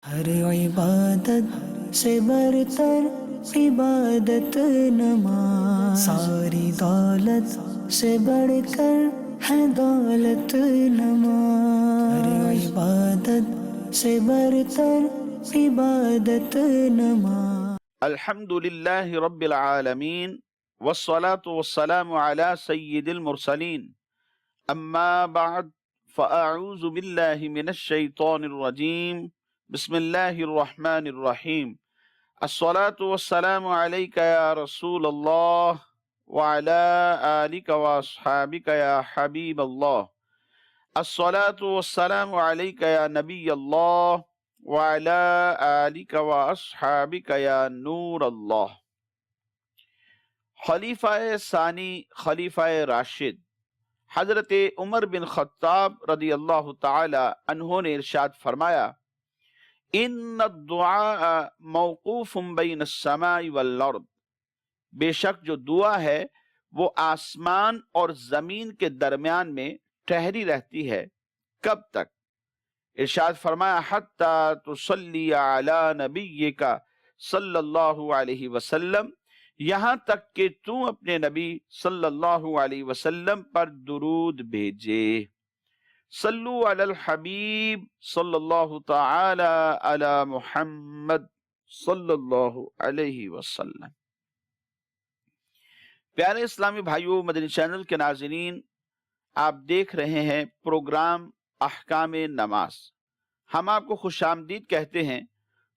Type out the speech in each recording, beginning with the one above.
ہر عبادت سے برتر عبادت نماز، ساری دولت سے بڑھ کر ہے دولت نماز، ہر عبادت سے برتر عبادت نماز۔ الحمد لله رب العالمين والصلاة والسلام على سيد المرسلين أما بعد فأعوذ بالله من الشيطان الرجيم بسم الله الرحمن الرحيم الصلاة والسلام عليك يا رسول الله وعلى آلك وأصحابك يا حبيب الله الصلاة والسلام عليك يا نبي الله وعلى آلك وأصحابك يا نور اللہ۔ خلیفہ ثانی، خلیفہ راشد حضرت عمر بن خطاب رضی اللہ تعالی عنہ نے ارشاد فرمایا، ان الدعاء موقوف بین السماء والارض، بے شک جو دعا ہے وہ آسمان اور زمین کے درمیان میں ٹھہری رہتی ہے۔ کب تک؟ ارشاد فرمایا، حتی تصلی علی نبیک صلی اللہ علیہ وسلم، یہاں تک کہ تو اپنے نبی صلی اللہ علیہ وسلم پر درود بھیجے۔ صلو علی الحبیب صلی اللہ تعالی علی محمد صلی اللہ علیہ وسلم۔ پیارے اسلامی بھائیو، مدنی چینل کے ناظرین، آپ دیکھ رہے ہیں پروگرام احکام نماز۔ ہم آپ کو خوش آمدید کہتے ہیں۔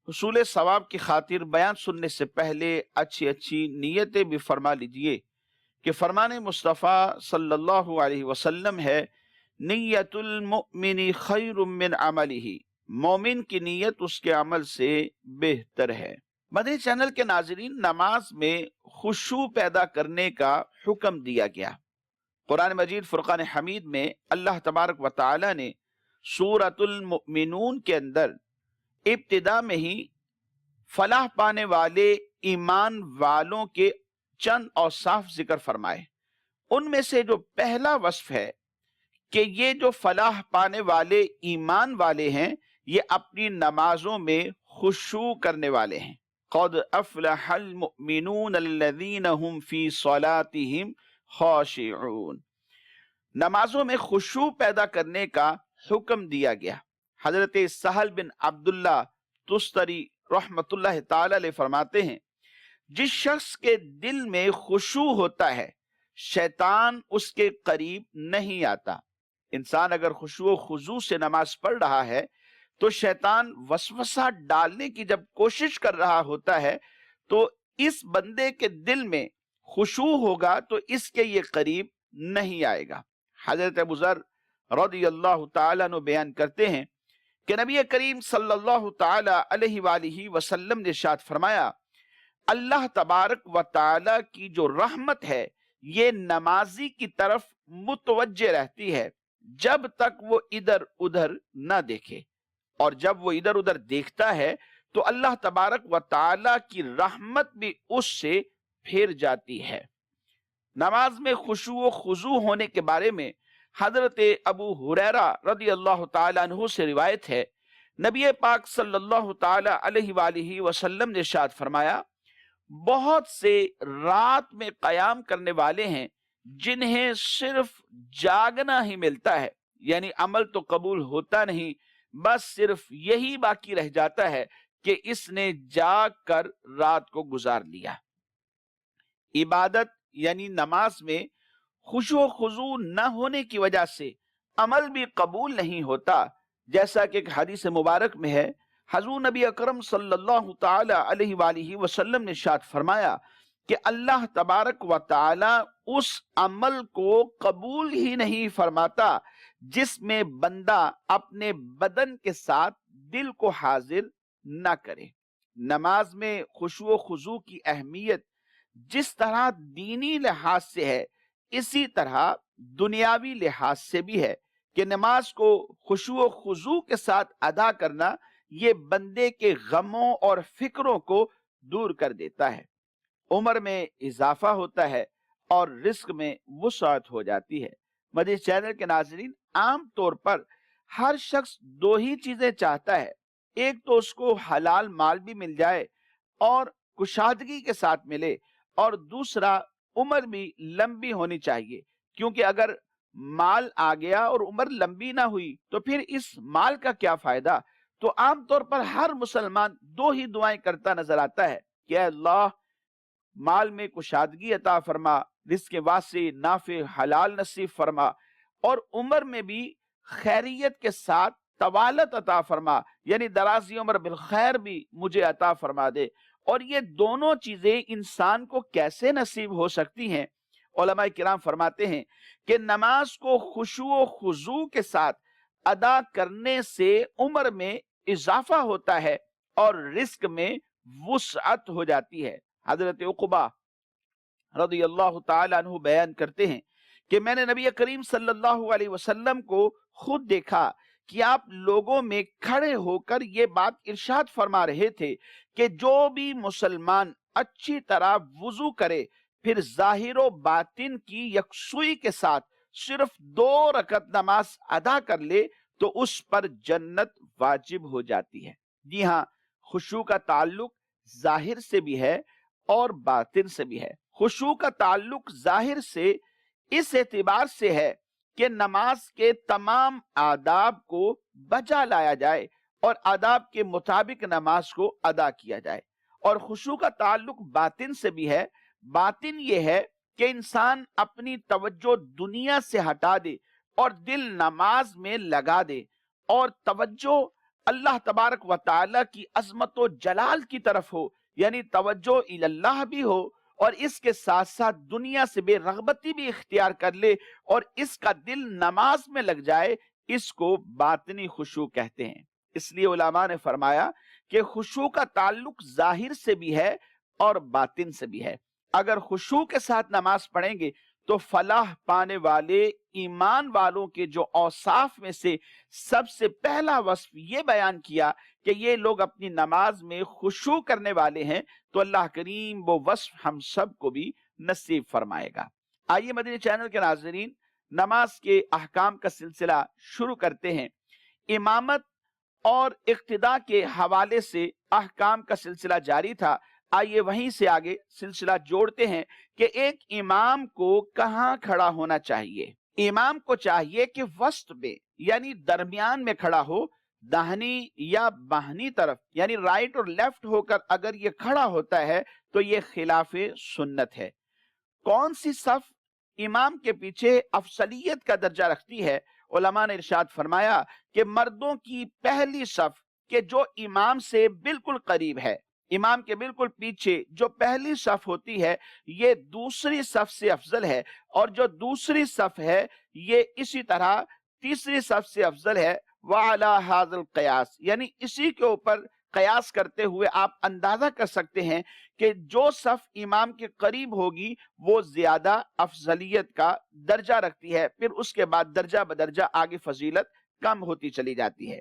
حصول ثواب کی خاطر بیان سننے سے پہلے اچھی نیتیں بھی فرما لیجئے کہ فرمان مصطفیٰ صلی اللہ علیہ وسلم ہے، نیت المؤمن خیر من عملہ، مومن کی نیت اس کے عمل سے بہتر ہے۔ مدنی چینل کے ناظرین، نماز میں خشوع پیدا کرنے کا حکم دیا گیا۔ قرآن مجید فرقان حمید میں اللہ تبارک و تعالی نے سورۃ المؤمنون کے اندر ابتدا میں ہی فلاح پانے والے ایمان والوں کے چند اوصاف ذکر فرمائے۔ ان میں سے جو پہلا وصف ہے کہ یہ جو فلاح پانے والے ایمان والے ہیں، یہ اپنی نمازوں میں خشوع کرنے والے ہیں۔ قد افلح المؤمنون الذین هم فی صلاتهم خاشعون، نمازوں میں خشوع پیدا کرنے کا حکم دیا گیا۔ حضرت سہل بن عبداللہ تستری رحمت اللہ تعالی علیہ فرماتے ہیں، جس شخص کے دل میں خشوع ہوتا ہے شیطان اس کے قریب نہیں آتا۔ انسان اگر خشوع و خضوع سے نماز پڑھ رہا ہے تو شیطان وسوسہ ڈالنے کی جب کوشش کر رہا ہوتا ہے تو اس بندے کے دل میں خشوع ہوگا تو اس کے یہ قریب نہیں آئے گا۔ حضرت ابو ذر رضی اللہ تعالیٰ عنہ بیان کرتے ہیں کہ نبی کریم صلی اللہ تعالی علیہ وآلہ وسلم نے ارشاد فرمایا، اللہ تبارک و تعالی کی جو رحمت ہے یہ نمازی کی طرف متوجہ رہتی ہے جب تک وہ ادھر ادھر نہ دیکھے، اور جب وہ ادھر ادھر دیکھتا ہے تو اللہ تبارک و تعالی کی رحمت بھی اس سے پھر جاتی ہے۔ نماز میں خشوع و خضوع ہونے کے بارے میں حضرت ابو ہریرہ رضی اللہ تعالیٰ عنہ سے روایت ہے، نبی پاک صلی اللہ تعالیٰ علیہ وآلہ وسلم نے ارشاد فرمایا، بہت سے رات میں قیام کرنے والے ہیں جنہیں صرف جاگنا ہی ملتا ہے، یعنی عمل تو قبول ہوتا نہیں، بس صرف یہی باقی رہ جاتا ہے کہ اس نے جاگ کر رات کو گزار لیا۔ عبادت یعنی نماز میں خشوع و خضوع نہ ہونے کی وجہ سے عمل بھی قبول نہیں ہوتا، جیسا کہ ایک حدیث مبارک میں ہے، حضور نبی اکرم صلی اللہ تعالی علیہ وآلہ وسلم نے ارشاد فرمایا کہ اللہ تبارک و تعالی اس عمل کو قبول ہی نہیں فرماتا جس میں بندہ اپنے بدن کے ساتھ دل کو حاضر نہ کرے۔ نماز میں خشوع و خضوع کی اہمیت جس طرح دینی لحاظ سے ہے اسی طرح دنیاوی لحاظ سے بھی ہے کہ نماز کو خشوع و خضوع کے ساتھ ادا کرنا یہ بندے کے غموں اور فکروں کو دور کر دیتا ہے، عمر میں اضافہ ہوتا ہے اور رزق میں وسعت ہو جاتی ہے۔ مدنی چینل کے ناظرین، عام طور پر ہر شخص دو ہی چیزیں چاہتا ہے، ایک تو اس کو حلال مال بھی مل جائے اور کشادگی کے ساتھ ملے، اور دوسرا عمر بھی لمبی ہونی چاہیے، کیونکہ اگر مال آ گیا اور عمر لمبی نہ ہوئی تو پھر اس مال کا کیا فائدہ؟ تو عام طور پر ہر مسلمان دو ہی دعائیں کرتا نظر آتا ہے کہ اے اللہ مال میں کشادگی عطا فرما، رزق واسع نافع حلال نصیب فرما، اور عمر میں بھی خیریت کے ساتھ طوالت عطا فرما، یعنی درازی عمر بالخیر بھی مجھے عطا فرما دے۔ اور یہ دونوں چیزیں انسان کو کیسے نصیب ہو سکتی ہیں؟ علماء کرام فرماتے ہیں کہ نماز کو خشوع و خضوع کے ساتھ ادا کرنے سے عمر میں اضافہ ہوتا ہے اور رزق میں وسعت ہو جاتی ہے۔ حضرت عقبہ رضی اللہ تعالی عنہ بیان کرتے ہیں کہ میں نے نبی کریم صلی اللہ علیہ وسلم کو خود دیکھا کہ آپ لوگوں میں کھڑے ہو کر یہ بات ارشاد فرما رہے تھے کہ جو بھی مسلمان اچھی طرح وضو کرے پھر ظاہر و باطن کی یکسوئی کے ساتھ صرف 2 رکعت نماز ادا کر لے تو اس پر جنت واجب ہو جاتی ہے۔ جی ہاں، خشوع کا تعلق ظاہر سے بھی ہے اور باطن سے بھی ہے۔ خشوع کا تعلق ظاہر سے اس اعتبار سے ہے کہ نماز کے تمام آداب کو بجا لایا جائے اور آداب کے مطابق نماز کو ادا کیا جائے، اور خشوع کا تعلق باطن سے بھی ہے۔ باطن یہ ہے کہ انسان اپنی توجہ دنیا سے ہٹا دے اور دل نماز میں لگا دے، اور توجہ اللہ تبارک و تعالی کی عظمت و جلال کی طرف ہو، یعنی توجہ اللہ بھی ہو، اور اس کے ساتھ ساتھ دنیا سے بے رغبتی بھی اختیار کر لے اور اس کا دل نماز میں لگ جائے، اس کو باطنی خشوع کہتے ہیں۔ اس لیے علماء نے فرمایا کہ خشوع کا تعلق ظاہر سے بھی ہے اور باطن سے بھی ہے۔ اگر خشوع کے ساتھ نماز پڑھیں گے تو فلاح پانے والے ایمان والوں کے جو اوصاف میں سے سب سے پہلا وصف یہ بیان کیا کہ یہ لوگ اپنی نماز میں خشوع کرنے والے ہیں، تو اللہ کریم وہ وصف ہم سب کو بھی نصیب فرمائے گا۔ آئیے مدنی چینل کے ناظرین، نماز کے احکام کا سلسلہ شروع کرتے ہیں۔ امامت اور اقتداء کے حوالے سے احکام کا سلسلہ جاری تھا، آئیے وہیں سے آگے سلسلہ جوڑتے ہیں کہ ایک امام کو کہاں کھڑا ہونا چاہیے۔ امام کو چاہیے کہ وسط میں یعنی درمیان میں کھڑا ہو، داہنی یا بائیں طرف یعنی رائٹ اور لیفٹ ہو کر اگر یہ کھڑا ہوتا ہے تو یہ خلاف سنت ہے۔ کون سی صف امام کے پیچھے افضلیت کا درجہ رکھتی ہے؟ علماء نے ارشاد فرمایا کہ مردوں کی پہلی صف کہ جو امام سے بالکل قریب ہے، امام کے بالکل پیچھے جو پہلی صف ہوتی ہے یہ دوسری صف سے افضل ہے، اور جو دوسری صف ہے یہ اسی طرح تیسری صف سے افضل ہے۔ وَعَلَى هَذَا الْقِيَاسِ یعنی اسی کے اوپر قیاس کرتے ہوئے آپ اندازہ کر سکتے ہیں کہ جو صف امام کے قریب ہوگی وہ زیادہ افضلیت کا درجہ رکھتی ہے، پھر اس کے بعد درجہ بدرجہ آگے فضیلت کم ہوتی چلی جاتی ہے۔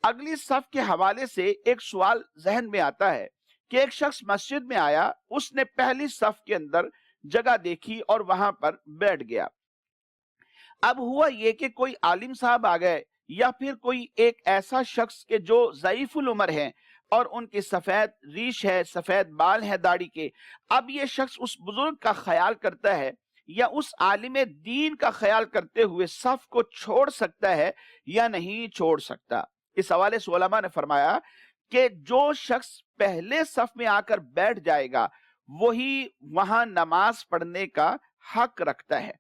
اگلی صف کے حوالے سے ایک سوال ذہن میں آتا ہے کہ ایک شخص مسجد میں آیا، اس نے پہلی صف کے اندر جگہ دیکھی اور وہاں پر بیٹھ گیا۔ اب ہوا یہ کہ کوئی عالم صاحب آ گئے یا پھر کوئی ایک ایسا شخص کہ جو ضعیف العمر ہیں اور ان کی سفید ریش ہے، سفید بال ہیں داڑھی کے۔ اب یہ شخص اس بزرگ کا خیال کرتا ہے یا اس عالم دین کا خیال کرتے ہوئے صف کو چھوڑ سکتا ہے یا نہیں چھوڑ سکتا؟ اس حوالے سے علماء نے فرمایا کہ جو شخص پہلے صف میں آ کر بیٹھ جائے گا وہی وہاں نماز پڑھنے کا حق رکھتا ہے،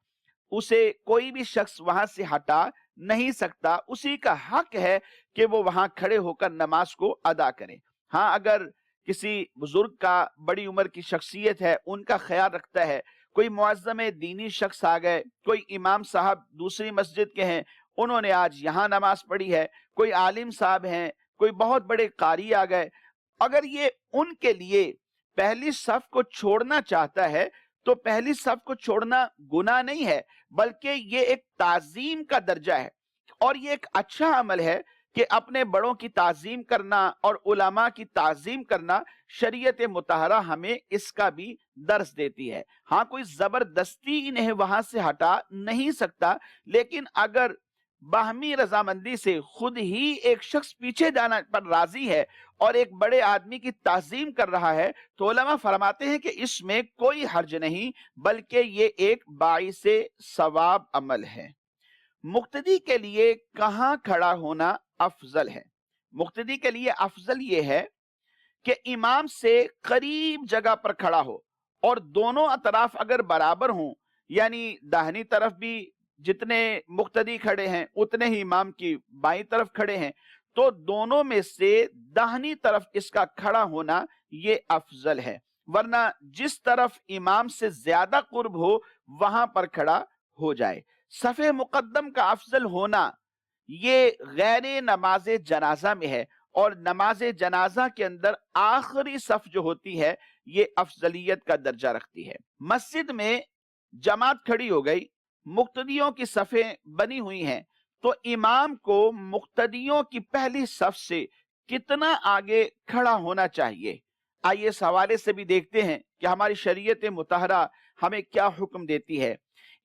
اسے کوئی بھی شخص وہاں سے ہٹا نہیں سکتا، اسی کا حق ہے کہ وہ وہاں کھڑے ہو کر نماز کو ادا کرے۔ ہاں اگر کسی بزرگ کا بڑی عمر کی شخصیت ہے ان کا خیال رکھتا ہے، کوئی معظم دینی شخص آ گئے، کوئی امام صاحب دوسری مسجد کے ہیں انہوں نے آج یہاں نماز پڑھی ہے، کوئی عالم صاحب ہیں، کوئی بہت بڑے قاری آ گئے، اگر یہ ان کے لیے پہلی صف کو چھوڑنا چاہتا ہے تو پہلی صف کو چھوڑنا گناہ نہیں ہے، بلکہ یہ ایک تعظیم کا درجہ ہے، اور یہ ایک اچھا عمل ہے کہ اپنے بڑوں کی تعظیم کرنا اور علماء کی تعظیم کرنا شریعت مطہرہ ہمیں اس کا بھی درس دیتی ہے۔ ہاں کوئی زبردستی انہیں وہاں سے ہٹا نہیں سکتا، لیکن اگر باہمی رضامندی سے خود ہی ایک شخص پیچھے جانا پر راضی ہے اور ایک بڑے آدمی کی تعظیم کر رہا ہے تو علماء فرماتے ہیں کہ اس میں کوئی حرج نہیں، بلکہ یہ ایک باعث ثواب عمل ہے۔ مقتدی کے لیے کہاں کھڑا ہونا افضل ہے؟ مقتدی کے لیے افضل یہ ہے کہ امام سے قریب جگہ پر کھڑا ہو اور دونوں اطراف اگر برابر ہوں، یعنی داہنی طرف بھی جتنے مقتدی کھڑے ہیں اتنے ہی امام کی بائیں طرف کھڑے ہیں، تو دونوں میں سے داہنی طرف اس کا کھڑا ہونا یہ افضل ہے، ورنہ جس طرف امام سے زیادہ قرب ہو وہاں پر کھڑا ہو جائے۔ صف مقدم کا افضل ہونا یہ غیر نماز جنازہ میں ہے، اور نماز جنازہ کے اندر آخری صف جو ہوتی ہے یہ افضلیت کا درجہ رکھتی ہے۔ مسجد میں جماعت کھڑی ہو گئی، مقتدیوں کی صفیں بنی ہوئی ہیں، تو امام کو مقتدیوں کی پہلی صف سے کتنا آگے کھڑا ہونا چاہیے؟ آئیے اس حوالے سے بھی دیکھتے ہیں کہ ہماری شریعت مطہرہ ہمیں کیا حکم دیتی ہے۔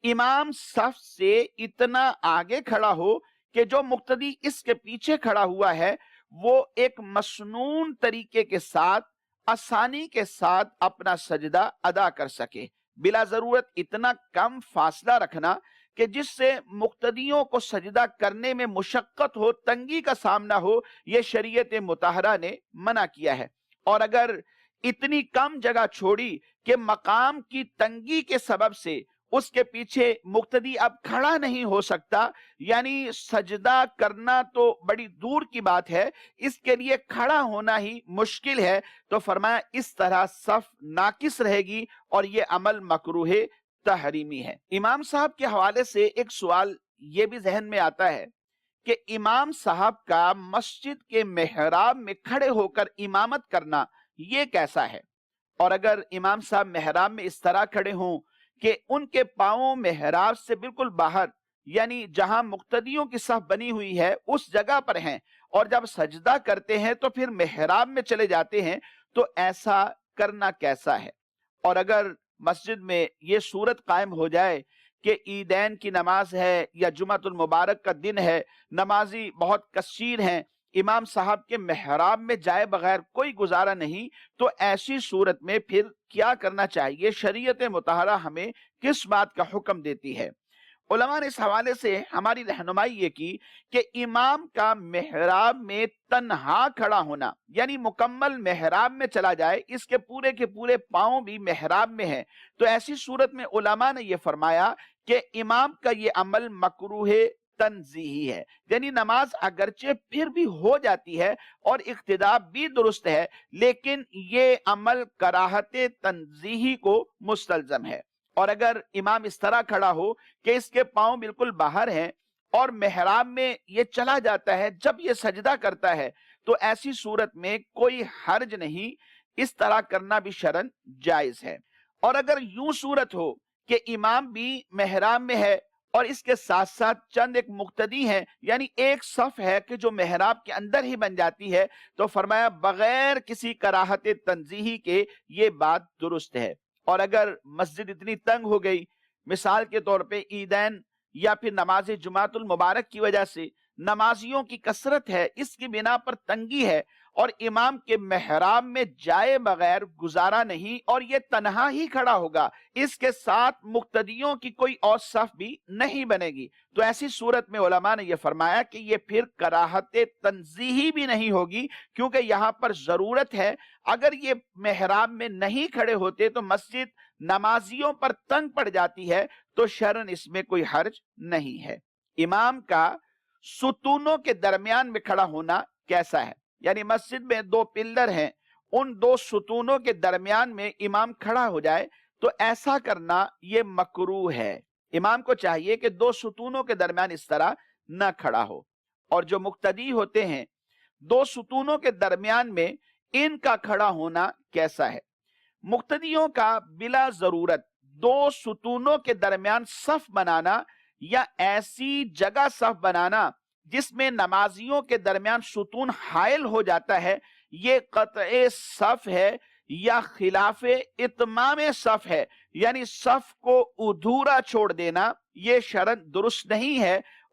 امام صف سے اتنا آگے کھڑا ہو کہ جو مقتدی اس کے پیچھے کھڑا ہوا ہے وہ ایک مسنون طریقے کے ساتھ آسانی کے ساتھ اپنا سجدہ ادا کر سکے، بلا ضرورت اتنا کم فاصلہ رکھنا کہ جس سے مقتدیوں کو سجدہ کرنے میں مشقت ہو، تنگی کا سامنا ہو، یہ شریعت مطہرہ نے منع کیا ہے۔ اور اگر اتنی کم جگہ چھوڑی کہ مقام کی تنگی کے سبب سے اس کے پیچھے مقتدی اب کھڑا نہیں ہو سکتا، یعنی سجدہ کرنا تو بڑی دور کی بات ہے، اس کے لیے کھڑا ہونا ہی مشکل ہے، تو فرمایا اس طرح صف ناقص رہے گی اور یہ عمل مکروہ تحریمی ہے۔ امام صاحب کے حوالے سے ایک سوال یہ بھی ذہن میں آتا ہے کہ امام صاحب کا مسجد کے محراب میں کھڑے ہو کر امامت کرنا یہ کیسا ہے؟ اور اگر امام صاحب محراب میں اس طرح کھڑے ہوں کہ ان کے پاؤں محراب سے بالکل باہر، یعنی جہاں مقتدیوں کی صف بنی ہوئی ہے اس جگہ پر ہیں، اور جب سجدہ کرتے ہیں تو پھر محراب میں چلے جاتے ہیں، تو ایسا کرنا کیسا ہے؟ اور اگر مسجد میں یہ صورت قائم ہو جائے کہ عیدین کی نماز ہے یا جمعۃ المبارک کا دن ہے، نمازی بہت کثیر ہیں، امام صاحب کے محراب میں جائے بغیر کوئی گزارا نہیں، تو ایسی صورت میں پھر کیا کرنا چاہیے؟ شریعت مطہرہ ہمیں کس بات کا حکم دیتی ہے؟ علماء نے اس حوالے سے ہماری رہنمائی یہ کی کہ امام کا محراب میں تنہا کھڑا ہونا، یعنی مکمل محراب میں چلا جائے، اس کے پورے پاؤں بھی محراب میں ہیں، تو ایسی صورت میں علماء نے یہ فرمایا کہ امام کا یہ عمل مکروہ تنزیہی ہے، یعنی نماز اگرچہ پھر بھی ہو جاتی ہے اور اقتداء بھی درست ہے، لیکن یہ عمل کراہت تنزیہی کو مستلزم ہے۔ اور اگر امام اس طرح کھڑا ہو کہ اس کے پاؤں بالکل باہر ہیں اور محراب میں یہ چلا جاتا ہے جب یہ سجدہ کرتا ہے، تو ایسی صورت میں کوئی حرج نہیں، اس طرح کرنا بھی شرعاً جائز ہے۔ اور اگر یوں صورت ہو کہ امام بھی محراب میں ہے اور اس کے ساتھ ساتھ چند ایک مقتدی ہیں، یعنی ایک صف ہے کہ جو محراب کے اندر ہی بن جاتی ہے، تو فرمایا بغیر کسی کراہت تنزیہی کے یہ بات درست ہے۔ اور اگر مسجد اتنی تنگ ہو گئی، مثال کے طور پہ عیدین یا پھر نماز جمعۃ المبارک کی وجہ سے نمازیوں کی کثرت ہے، اس کی بنا پر تنگی ہے اور امام کے محراب میں جائے بغیر گزارا نہیں اور یہ تنہا ہی کھڑا ہوگا، اس کے ساتھ مقتدیوں کی کوئی اور صف بھی نہیں بنے گی، تو ایسی صورت میں علماء نے یہ فرمایا کہ یہ پھر کراہت تنزیہی بھی نہیں ہوگی، کیونکہ یہاں پر ضرورت ہے۔ اگر یہ محراب میں نہیں کھڑے ہوتے تو مسجد نمازیوں پر تنگ پڑ جاتی ہے، تو شرعاً اس میں کوئی حرج نہیں ہے۔ امام کا ستونوں کے درمیان میں کھڑا ہونا کیسا ہے؟ یعنی مسجد میں دو پلر ہیں، ان دو ستونوں کے درمیان میں امام کھڑا ہو جائے، تو ایسا کرنا یہ مکروہ ہے۔ امام کو چاہیے کہ دو ستونوں کے درمیان اس طرح نہ کھڑا ہو۔ اور جو مقتدی ہوتے ہیں دو ستونوں کے درمیان میں ان کا کھڑا ہونا کیسا ہے؟ مقتدیوں کا بلا ضرورت دو ستونوں کے درمیان صف بنانا یا ایسی جگہ صف بنانا جس میں نمازیوں کے درمیان ستون حائل ہو جاتا ہے، یہ قطع صف ہے یا خلاف اتمام صف ہے، یعنی صف کو ادھورا چھوڑ دینا یہ شرعاً درست نہیں ہے،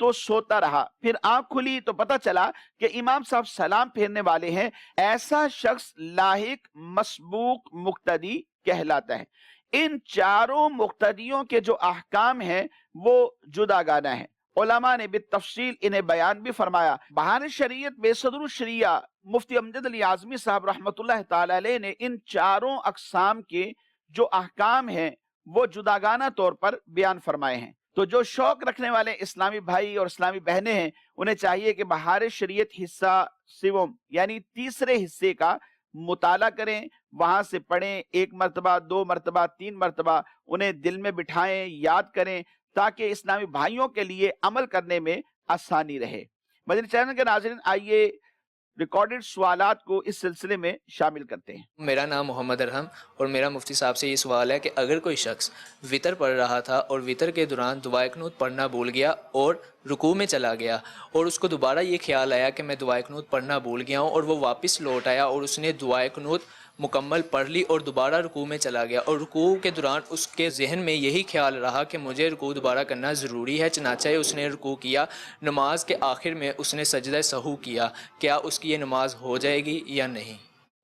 تو سوتا رہا، پھر آنکھ کھلی تو پتہ چلا کہ امام صاحب سلام پھیرنے والے ہیں، ایسا شخص لاحق مسبوق مقتدی کہلاتا ہے۔ ان چاروں مقتدیوں کے جو احکام ہیں وہ جداگانہ ہیں۔ علماء نے بالتفصیل انہیں بیان بھی فرمایا۔ بہار شریعت میں صدر الشریعہ مفتی امجد علی اعظمی صاحب رحمۃ اللہ تعالی علیہ نے ان چاروں اقسام کے جو احکام ہیں وہ جداگانہ طور پر بیان فرمائے ہیں۔ تو جو شوق رکھنے والے اسلامی بھائی اور اسلامی بہنیں ہیں انہیں چاہیے کہ بہار شریعت حصہ سوم یعنی تیسرے حصے کا مطالعہ کریں، وہاں سے پڑھیں، 1 مرتبہ 2 مرتبہ 3 مرتبہ انہیں دل میں بٹھائیں، یاد کریں، تاکہ اسلامی بھائیوں کے لیے عمل کرنے میں آسانی رہے۔ مدنی چینل کے ناظرین، آئیے ریکارڈڈ سوالات کو اس سلسلے میں شامل کرتے ہیں۔ میرا نام محمد ارحم اور میرا مفتی صاحب سے یہ سوال ہے کہ اگر کوئی شخص وطر پڑھ رہا تھا اور وطر کے دوران دعائے قنوت پڑھنا بھول گیا اور رکوع میں چلا گیا اور اس کو دوبارہ یہ خیال آیا کہ میں دعائے قنوت پڑھنا بھول گیا ہوں اور وہ واپس لوٹ آیا اور اس نے دعائے قنوت مکمل پڑھ لی اور دوبارہ رکوع میں چلا گیا اور رکوع کے دوران اس کے ذہن میں یہی خیال رہا کہ مجھے رکوع دوبارہ کرنا ضروری ہے، چنانچہ اس نے رکوع کیا، نماز کے آخر میں اس نے سجدہ سہو کیا، کیا اس کی یہ نماز ہو جائے گی یا نہیں؟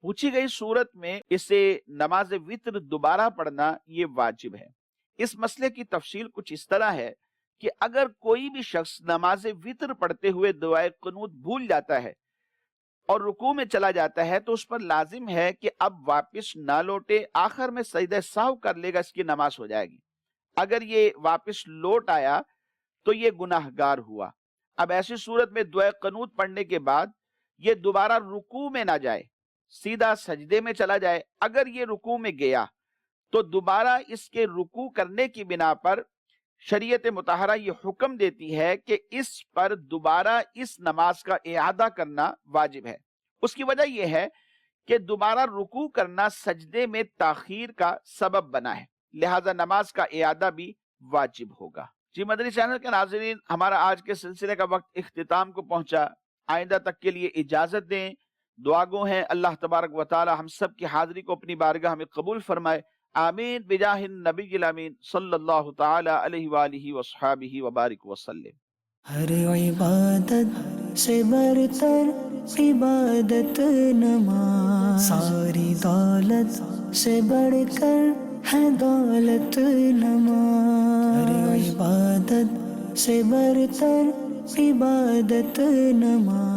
پوچھی گئی صورت میں اسے نماز وطر دوبارہ پڑھنا یہ واجب ہے۔ اس مسئلے کی تفصیل کچھ اس طرح ہے کہ اگر کوئی بھی شخص نماز وطر پڑھتے ہوئے دعائے قنوت بھول جاتا ہے اور رکوع میں چلا جاتا ہے تو اس پر لازم ہے کہ اب واپس نہ لوٹے، آخر میں سجدہ سہو کر لے گا، اس کی نماز ہو جائے گی۔ اگر یہ واپس لوٹ آیا تو یہ گناہگار ہوا۔ اب ایسی صورت میں دعائے قنوت پڑھنے کے بعد یہ دوبارہ رکوع میں نہ جائے، سیدھا سجدے میں چلا جائے۔ اگر یہ رکوع میں گیا تو دوبارہ اس کے رکوع کرنے کی بنا پر شریعت مطہرہ یہ حکم دیتی ہے کہ اس پر دوبارہ اس نماز کا اعادہ کرنا واجب ہے۔ اس کی وجہ یہ ہے کہ دوبارہ رکوع کرنا سجدے میں تاخیر کا سبب بنا ہے، لہذا نماز کا اعادہ بھی واجب ہوگا۔ جی مدنی چینل کے ناظرین، ہمارا آج کے سلسلے کا وقت اختتام کو پہنچا۔ آئندہ تک کے لیے اجازت دیں، دعا گو ہیں اللہ تبارک و تعالی ہم سب کی حاضری کو اپنی بارگاہ میں قبول فرمائے، آمین بجاہ النبی الامین صلی اللہ تعالی علیہ وآلہ وصحابہ وبارک وسلم۔ ہر عبادت سے برتر عبادت نماز، ساری دولت سے بڑھ کر ہے دولت نماز، ہر عبادت سے برتر عبادت نماز۔